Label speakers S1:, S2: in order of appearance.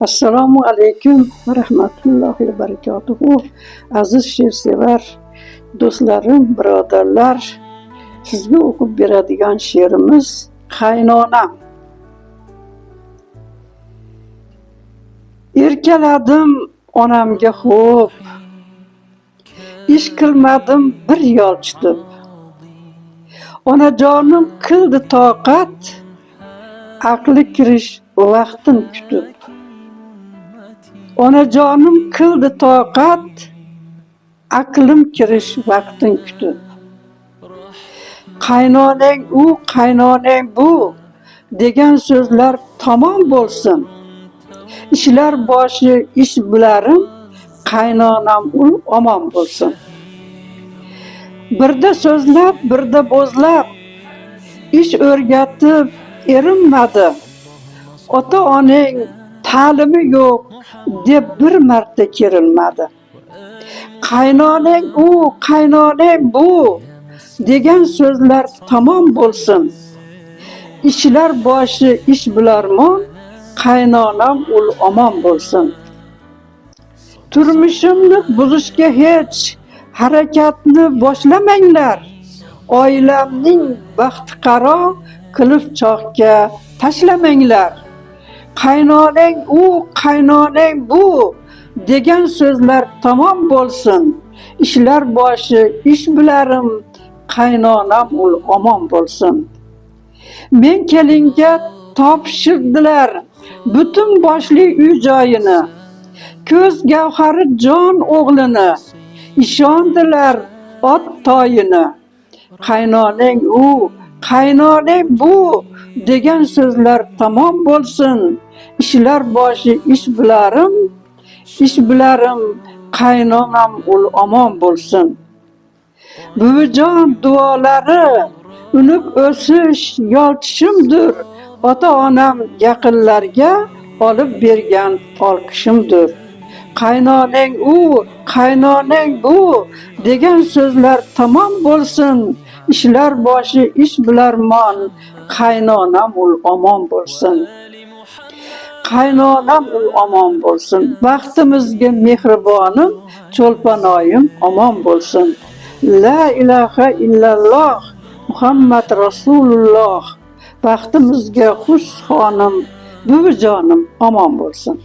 S1: Assalomu alaykum va rahmatullohi va barakatuhu. Aziz she'rsevar do'stlarim, birodarlar, sizga o'qib beradigan she'rimiz Qaynonam. Erkaladim onamga xo'p, ish qilmadim bir yolchitib. Onajonim qildi toqat, aqli kirish vaqtin kutib. Onajonim qildi toqat, aqlim kirish vaqtin kutib. Qaynonang u, qaynonang bu degan so'zlar tamom bo'lsin. Ishlar boshi ish bilarim, qaynonam ul omon bo'lsin. Birda so'zlab, birda bo'zlab, ish o'rgatib erinmadi. Ota-onang ta'limi yo'q deb bir marta kerilmadi. Qaynonang u, qaynonang bu degan so'zlar tamom bo'lsin. Ishlar boshi ish bilarmon, qaynonam ul omon bo'lsin. Turmushimni buzishga hech harakatni boshlamanglar. Oilamning baxti qaro qilib choqqa tashlamanglar. Qaynonang u, qaynonang bu degan so'zlar tamom bo'lsin. Ishlar boshi ish bilarim, qaynonam ul omon bo'lsin. Men kelinga topshirdilar butun boshli uy joyini, ko'z gavhari jon o'g'lini, ishondilar ot toyini. Qaynonang u, qaynonang bu degan so'zlar tamom bo'lsin. Ishlar boshi ish bilarim, qaynonam ul omon bo'lsin. Buvijon duolari unib o'sish yolchishimdir. Ota-onam yaqinlarga olib bergan olqishimdir. Qaynonang u, qaynonang bu degan so'zlar tamom bo'lsin. Ishlar boshi ish bilarmon, qaynonam ul omon bo'lsin. Qaynonam ul omon bo'lsin. Baxtimizga mehribonim, cho'lpanoyim omon bo'lsin. La ilaha illalloh Muhammad Rasululloh. Baxtimizga xush xonim, buvijonim omon bo'lsin.